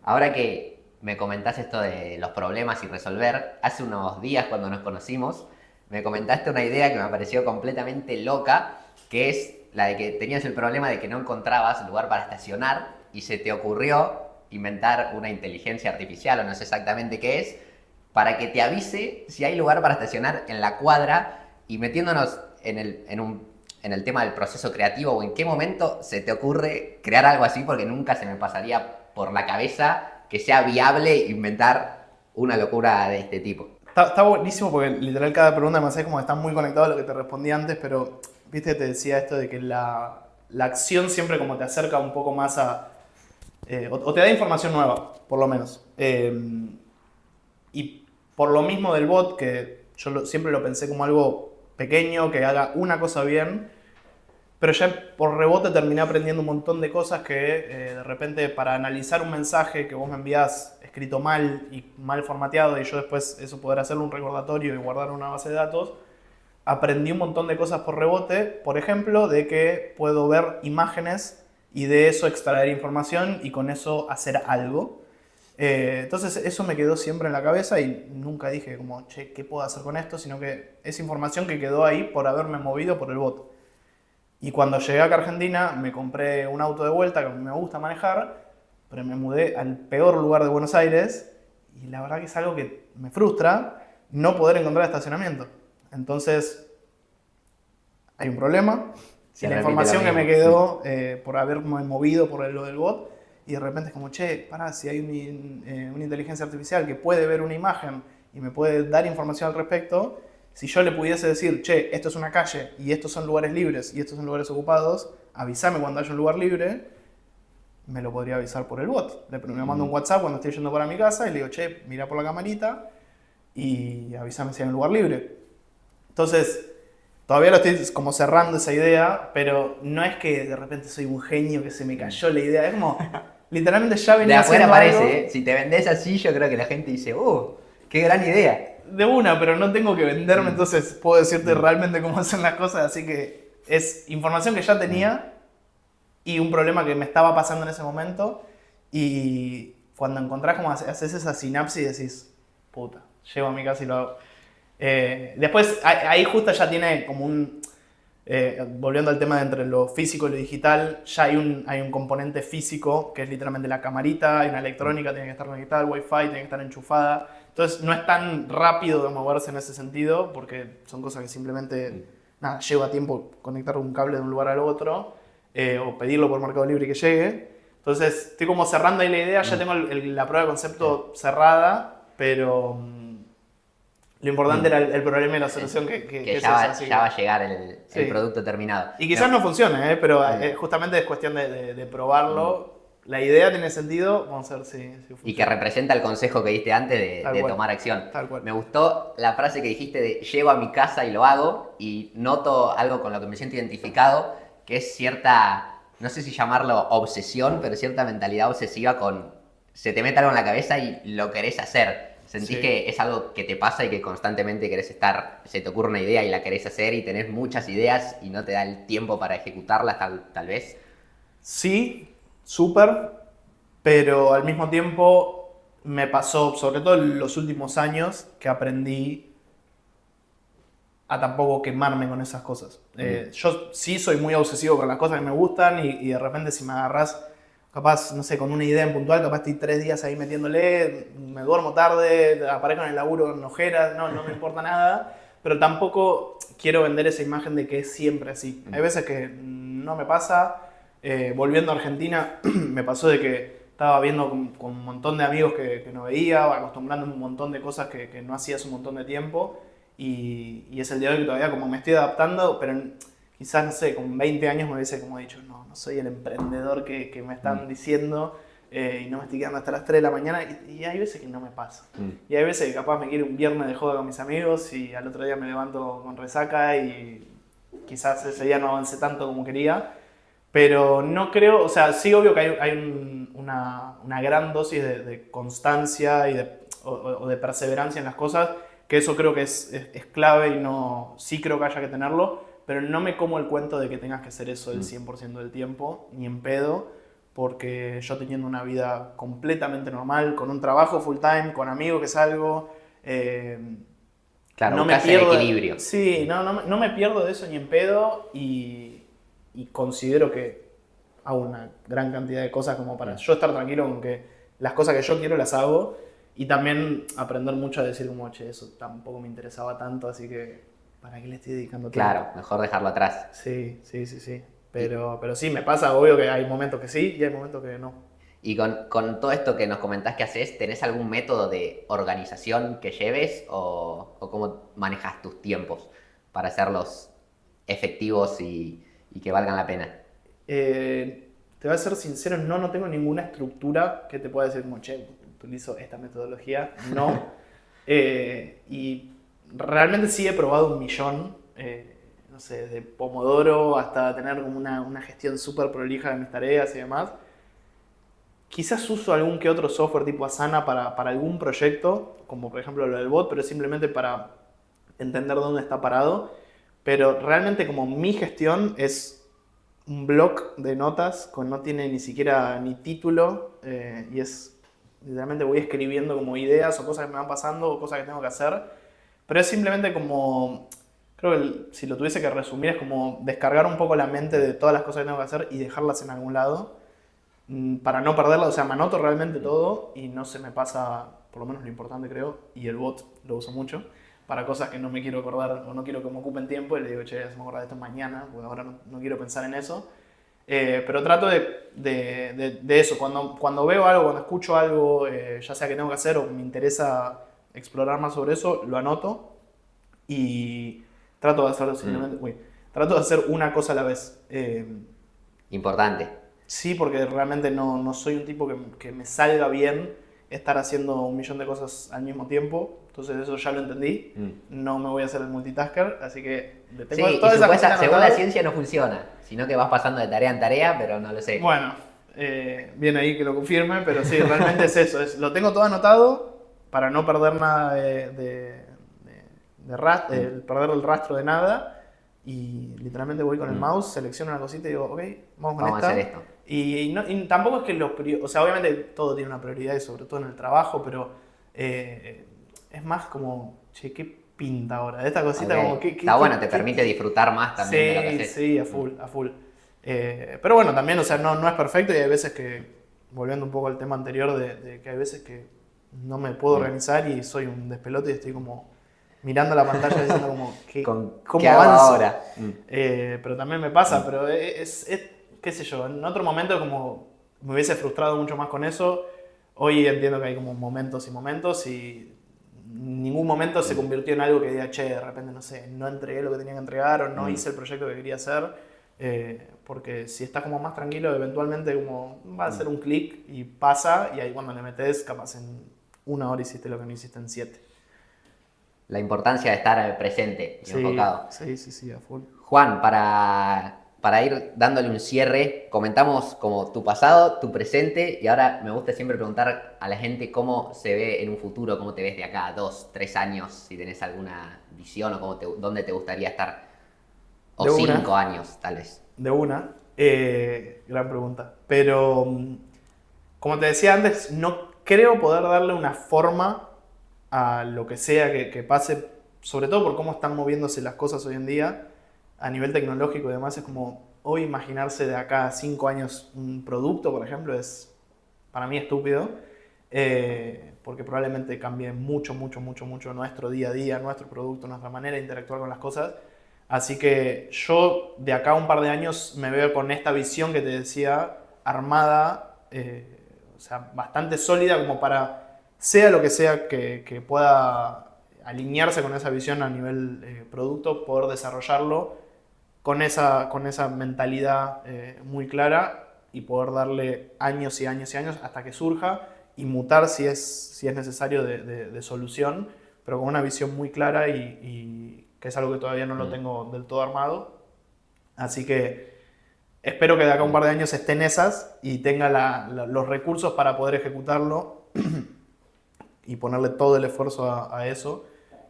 Ahora que me comentás esto de los problemas y resolver, hace unos días cuando nos conocimos, me comentaste una idea que me pareció completamente loca, que es la de que tenías el problema de que no encontrabas lugar para estacionar y se te ocurrió inventar una inteligencia artificial, o no sé exactamente qué es, para que te avise si hay lugar para estacionar en la cuadra. Y metiéndonos en el tema del proceso creativo, o en qué momento se te ocurre crear algo así, porque nunca se me pasaría por la cabeza que sea viable inventar una locura de este tipo. Está buenísimo porque literal cada pregunta me hace como que está muy conectado a lo que te respondí antes, pero viste, te decía esto de que la acción siempre como te acerca un poco más a... o te da información nueva, por lo menos. Y por lo mismo del bot, que yo siempre lo pensé como algo pequeño, que haga una cosa bien, pero ya por rebote terminé aprendiendo un montón de cosas que de repente para analizar un mensaje que vos me envías escrito mal y mal formateado y yo después eso poder hacerle un recordatorio y guardar una base de datos, aprendí un montón de cosas por rebote, por ejemplo, de que puedo ver imágenes y de eso extraer información y con eso hacer algo. Entonces eso me quedó siempre en la cabeza y nunca dije como, che, ¿qué puedo hacer con esto? Sino que es información que quedó ahí por haberme movido por el bot. Y cuando llegué acá a Argentina me compré un auto de vuelta que me gusta manejar, pero me mudé al peor lugar de Buenos Aires y la verdad que es algo que me frustra no poder encontrar estacionamiento. Entonces, hay un problema. Se Y la repite información lo que me mismo. quedó por haberme movido por lo del bot, y de repente es como, che, pará, si hay una inteligencia artificial que puede ver una imagen y me puede dar información al respecto, si yo le pudiese decir, che, esto es una calle y estos son lugares libres y estos son lugares ocupados, avísame cuando haya un lugar libre, me lo podría avisar por el bot. Me mando un WhatsApp cuando estoy yendo para mi casa y le digo, che, mira por la camarita y avísame si hay un lugar libre. Entonces, todavía lo estoy como cerrando esa idea, pero no es que de repente soy un genio que se me cayó la idea. Es como, literalmente ya De venía afuera haciendo parece, algo ¿eh? Si te vendés así, yo creo que la gente dice, qué gran idea. de una, pero no tengo que venderme, entonces puedo decirte realmente cómo hacen las cosas. Así que es información que ya tenía y un problema que me estaba pasando en ese momento. Y cuando encontrás como haces esa sinapsis, decís, puta, llego a mi casa y lo hago. Después, ahí justo ya tiene como un... volviendo al tema de entre lo físico y lo digital, ya hay un componente físico que es literalmente la camarita, hay una electrónica, tiene que estar conectada al wifi, tiene que estar enchufada. Entonces no es tan rápido de moverse en ese sentido, porque son cosas que simplemente, nada, lleva tiempo conectar un cable de un lugar al otro, o pedirlo por Mercado Libre y que llegue. Entonces estoy como cerrando ahí la idea, ya tengo la prueba de concepto cerrada, pero lo importante era el problema y la solución que es ya, esa, ya va a llegar el Sí. producto terminado. Y quizás no funcione, pero justamente es cuestión de probarlo. La idea tiene sentido, vamos a ver si funciona. Y que representa el consejo que diste antes Tal de cual. tomar acción. Tal cual. Me gustó la frase que dijiste de llego a mi casa y lo hago, y noto algo con lo que me siento identificado, que es cierta, no sé si llamarlo obsesión, pero cierta mentalidad obsesiva con se te mete algo en la cabeza y lo querés hacer. Sentís Sí. que es algo que te pasa y que constantemente querés estar, se te ocurre una idea y la querés hacer y tenés muchas ideas y no te da el tiempo para ejecutarlas tal vez. Sí, súper, pero al mismo tiempo me pasó, sobre todo en los últimos años, que aprendí a tampoco quemarme con esas cosas. Yo sí soy muy obsesivo con las cosas que me gustan y de repente si me agarrás, capaz, no sé, con una idea en puntual, capaz estoy 3 días ahí metiéndole, me duermo tarde, aparezco en el laburo con ojeras, no me importa nada, pero tampoco quiero vender esa imagen de que es siempre así. Hay veces que no me pasa. Volviendo a Argentina, me pasó de que estaba viendo con un montón de amigos que no veía, acostumbrándome a un montón de cosas que no hacía hace un montón de tiempo. Y es el día de hoy que todavía como me estoy adaptando, pero quizás, no sé, con 20 años me hubiese como dicho, no soy el emprendedor que me están diciendo y no me estoy quedando hasta las 3 de la mañana. Y hay veces que no me pasa. Y hay veces que capaz me quiero un viernes de joda con mis amigos y al otro día me levanto con resaca y quizás ese día no avancé tanto como quería. Pero no creo, o sea, sí obvio que hay una gran dosis de constancia o de perseverancia en las cosas, que eso creo que es clave y sí creo que haya que tenerlo, pero no me como el cuento de que tengas que hacer eso el 100% del tiempo, ni en pedo, porque yo teniendo una vida completamente normal, con un trabajo full time, con amigos que salgo, Claro, no me buscas el pierdo equilibrio. Sí, no me pierdo de eso ni en pedo y considero que hago una gran cantidad de cosas como para yo estar tranquilo con que las cosas que yo quiero las hago y también aprender mucho a decir como, che, eso tampoco me interesaba tanto, así que ¿para qué le estoy dedicando tiempo? Claro, mejor dejarlo atrás. Sí. Pero sí, me pasa, obvio que hay momentos que sí y hay momentos que no. Y con todo esto que nos comentás que haces, ¿tenés algún método de organización que lleves o cómo manejas tus tiempos para hacerlos efectivos y que valgan la pena? Te voy a ser sincero, no tengo ninguna estructura que te pueda decir como, che, utilizo esta metodología. No. Y realmente sí he probado 1.000.000, no sé, desde Pomodoro hasta tener como una gestión súper prolija de mis tareas y demás. Quizás uso algún que otro software tipo Asana para algún proyecto, como por ejemplo lo del bot, pero simplemente para entender dónde está parado. Pero realmente como mi gestión es un blog de notas que no tiene ni siquiera ni título y es literalmente voy escribiendo como ideas o cosas que me van pasando o cosas que tengo que hacer, pero es simplemente como, creo que si lo tuviese que resumir es como descargar un poco la mente de todas las cosas que tengo que hacer y dejarlas en algún lado para no perderlas, o sea, me anoto realmente todo y no se me pasa, por lo menos lo importante creo, y el bot lo uso mucho, para cosas que no me quiero acordar o no quiero que me ocupen tiempo y le digo, che, se me acuerda de esto mañana, porque ahora no quiero pensar en eso. Pero trato de eso, cuando veo algo, cuando escucho algo, ya sea que tengo que hacer o que me interesa explorar más sobre eso, lo anoto y trato de hacerlo simplemente, trato de hacer una cosa a la vez. Importante. Sí, porque realmente no soy un tipo que me salga bien estar haciendo un millón de cosas al mismo tiempo. Entonces eso ya lo entendí. No me voy a hacer el multitasker, así que le tengo Sí, todas y esas cositas según la anotadas. ciencia no funciona, sino que vas pasando de tarea en tarea, pero no lo sé. Bueno, viene ahí que lo confirme, pero sí, realmente es eso. Lo tengo todo anotado para no perder nada perder el rastro de nada. Y literalmente voy con el mouse, selecciono una cosita y digo, ok, vamos con esta. A hacer esto. Y tampoco es que o sea, obviamente todo tiene una prioridad y sobre todo en el trabajo, pero es más como, che, ¿qué pinta ahora? Esta cosita Okay. como, Está bueno, te permite disfrutar más también de lo que haces. Sí, a full. Pero bueno, también, o sea, no es perfecto y hay veces que, volviendo un poco al tema anterior, de que hay veces que no me puedo organizar y soy un despelote y estoy como mirando la pantalla diciendo como, ¿cómo ¿qué hago avanzo? ahora? Pero también me pasa, pero es, qué sé yo, en otro momento como me hubiese frustrado mucho más con eso. Hoy entiendo que hay como momentos y momentos y ningún momento se convirtió en algo que diga, che, de repente, no sé, no entregué lo que tenía que entregar o no hice el proyecto que quería hacer. Porque si estás como más tranquilo, eventualmente como va a hacer un clic y pasa, y ahí cuando le metes, capaz en 1 hora hiciste lo que no hiciste en 7. La importancia de estar presente y enfocado. Sí, a full. Juan, para ir dándole un cierre, comentamos como tu pasado, tu presente, y ahora me gusta siempre preguntar a la gente cómo se ve en un futuro, cómo te ves de acá a 2, 3 años, si tenés alguna visión o dónde te gustaría estar, o 5 años tal vez. De una, gran pregunta. Pero, como te decía antes, no creo poder darle una forma a lo que sea que pase, sobre todo por cómo están moviéndose las cosas hoy en día a nivel tecnológico y demás. Es como hoy imaginarse de acá a 5 años un producto, por ejemplo, es para mí estúpido, porque probablemente cambie mucho nuestro día a día, nuestro producto, nuestra manera de interactuar con las cosas. Así que yo de acá a un par de años me veo con esta visión que te decía, armada, o sea, bastante sólida como para, sea lo que sea que pueda alinearse con esa visión a nivel producto, poder desarrollarlo con esa mentalidad muy clara y poder darle años y años y años hasta que surja y mutar si es necesario de solución, pero con una visión muy clara y que es algo que todavía no lo tengo del todo armado. Así que espero que de acá a un par de años esté en esas y tenga los recursos para poder ejecutarlo y ponerle todo el esfuerzo a eso,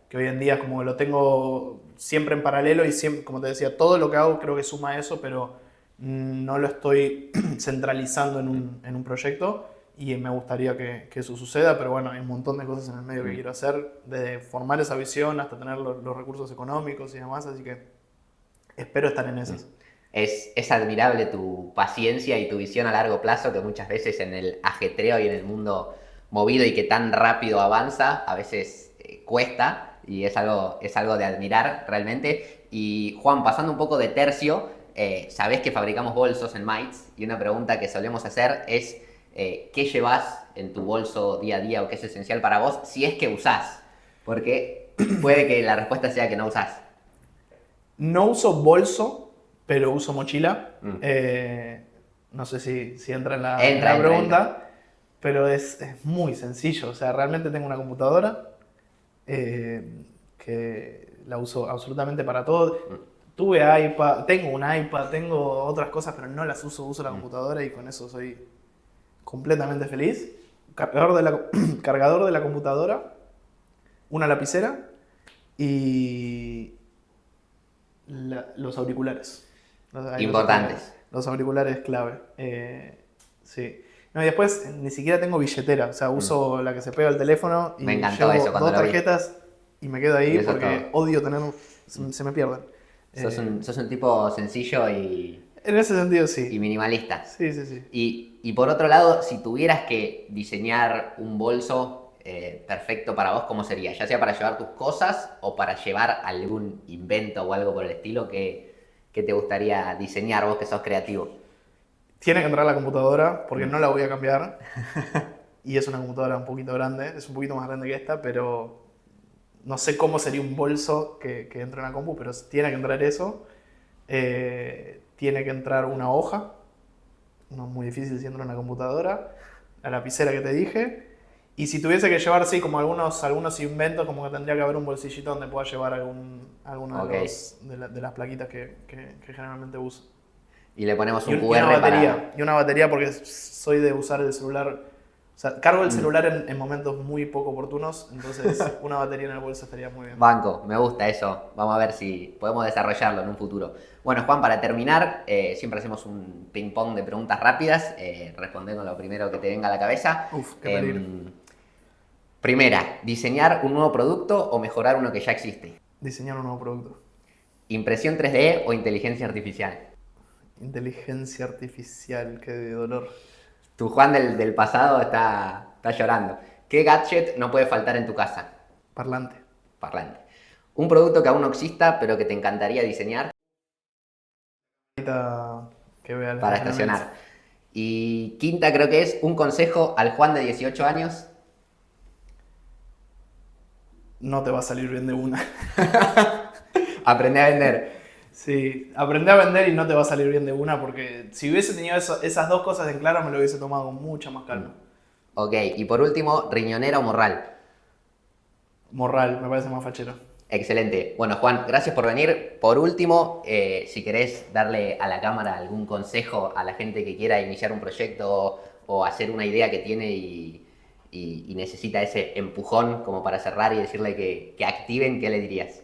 que hoy en día es como que lo tengo siempre en paralelo y siempre, como te decía, todo lo que hago creo que suma a eso, pero no lo estoy centralizando en un proyecto y me gustaría que eso suceda, pero bueno, hay un montón de cosas en el medio que quiero hacer, desde formar esa visión hasta tener los recursos económicos y demás, así que espero estar en esas. Es admirable tu paciencia y tu visión a largo plazo, que muchas veces en el ajetreo y en el mundo movido y que tan rápido avanza, a veces cuesta, y es algo de admirar realmente. Y Juan, pasando un poco de tercio, sabés que fabricamos bolsos en Mites, y una pregunta que solemos hacer es ¿qué llevas en tu bolso día a día o qué es esencial para vos si es que usás? Porque puede que la respuesta sea que no usás. No uso bolso, pero uso mochila. No sé si entra en la pregunta, pero es muy sencillo. O sea, realmente tengo una computadora que la uso absolutamente para todo. Tuve iPad, tengo un iPad, tengo otras cosas, pero no las uso la computadora y con eso soy completamente feliz. Cargador de la computadora, una lapicera y los auriculares. Importantes. Los auriculares clave. Sí. No, y después ni siquiera tengo billetera. O sea, uso la que se pega al teléfono y me encantó llevo eso cuando 2 tarjetas y me quedo ahí porque odio tener... Se me pierden. Sos un tipo sencillo y... En ese sentido, sí. Y minimalista. Sí. Y por otro lado, si tuvieras que diseñar un bolso perfecto para vos, ¿cómo sería? Ya sea para llevar tus cosas o para llevar algún invento o algo por el estilo que te gustaría diseñar vos que sos creativo. Tiene que entrar la computadora porque no la voy a cambiar. Y es una computadora un poquito grande, es un poquito más grande que esta, pero no sé cómo sería un bolso que entre en la compu, pero tiene que entrar eso. Tiene que entrar una hoja, no es muy difícil si entra en una computadora, la lapicera que te dije. Y si tuviese que llevar, sí, como algunos inventos, como que tendría que haber un bolsillito donde pueda llevar alguno Ok. de las plaquitas que generalmente uso. Y le ponemos Y, un y una QR batería, y una batería porque soy de usar el celular. O sea, cargo el Mm. celular en momentos muy poco oportunos, entonces una batería en el bolso estaría muy bien. Banco, me gusta eso. Vamos a ver si podemos desarrollarlo en un futuro. Bueno, Juan, para terminar, siempre hacemos un ping-pong de preguntas rápidas, respondiendo lo primero que te venga a la cabeza. Uf, qué peligro. Primera, diseñar un nuevo producto o mejorar uno que ya existe. Diseñar un nuevo producto. Impresión 3D o inteligencia artificial. Inteligencia artificial, qué dolor. Tu Juan del pasado está llorando. ¿Qué gadget no puede faltar en tu casa? Parlante. Parlante. Un producto que aún no exista, pero que te encantaría diseñar Ahorita que vea el para estacionamiento. estacionar. Y quinta creo que es un consejo al Juan de 18 años. No te va a salir bien de una. Aprende a vender. Sí, aprende a vender y no te va a salir bien de una porque si hubiese tenido esas dos cosas en claro me lo hubiese tomado con mucha más calma. Ok, y por último, riñonera o morral. Morral, me parece más fachero. Excelente. Bueno, Juan, gracias por venir. Por último, si querés darle a la cámara algún consejo a la gente que quiera iniciar un proyecto o hacer una idea que tiene y necesita ese empujón como para cerrar y decirle que activen, ¿qué le dirías?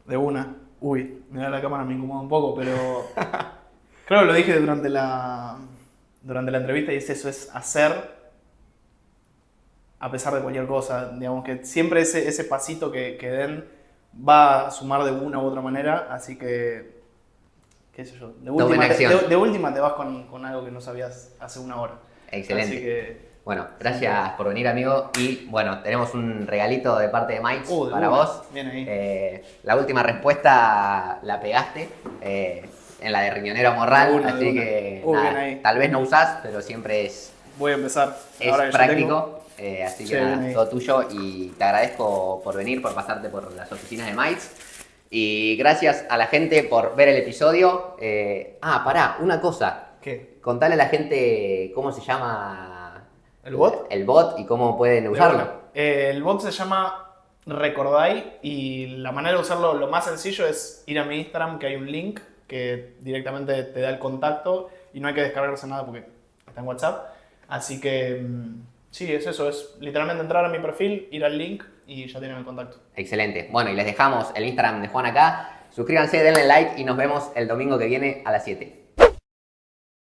De una. Uy, mirar la cámara me incomoda un poco, pero creo que lo dije durante la entrevista y es eso, es hacer a pesar de cualquier cosa. Digamos que siempre ese pasito que den va a sumar de una u otra manera, así que, qué sé yo, Tomen acción. de última te vas con algo que no sabías hace una hora. Excelente. Así que, Bueno, gracias por venir, amigo. Y bueno, tenemos un regalito de parte de Mites de para una. vos. Bien ahí. La última respuesta la pegaste en la de riñonero morral, De una, así de una. que Bien nada, ahí. tal vez no usás, pero siempre Voy a empezar. es Ahora que ya práctico. Así Sí, que bien nada, ahí. todo tuyo y te agradezco por venir, por pasarte por las oficinas de Mites. Y gracias a la gente por ver el episodio. Pará, una cosa. ¿Qué? Contale a la gente cómo se llama ¿El bot? el bot y cómo pueden De usarlo. una. El bot se llama Recordai y la manera de usarlo, lo más sencillo es ir a mi Instagram, que hay un link que directamente te da el contacto y no hay que descargarse nada porque está en WhatsApp. Así que sí, es eso, es literalmente entrar a mi perfil, ir al link y ya tienen el contacto. Excelente. Bueno, y les dejamos el Instagram de Juan acá. Suscríbanse, denle like y nos vemos el domingo que viene a las 7.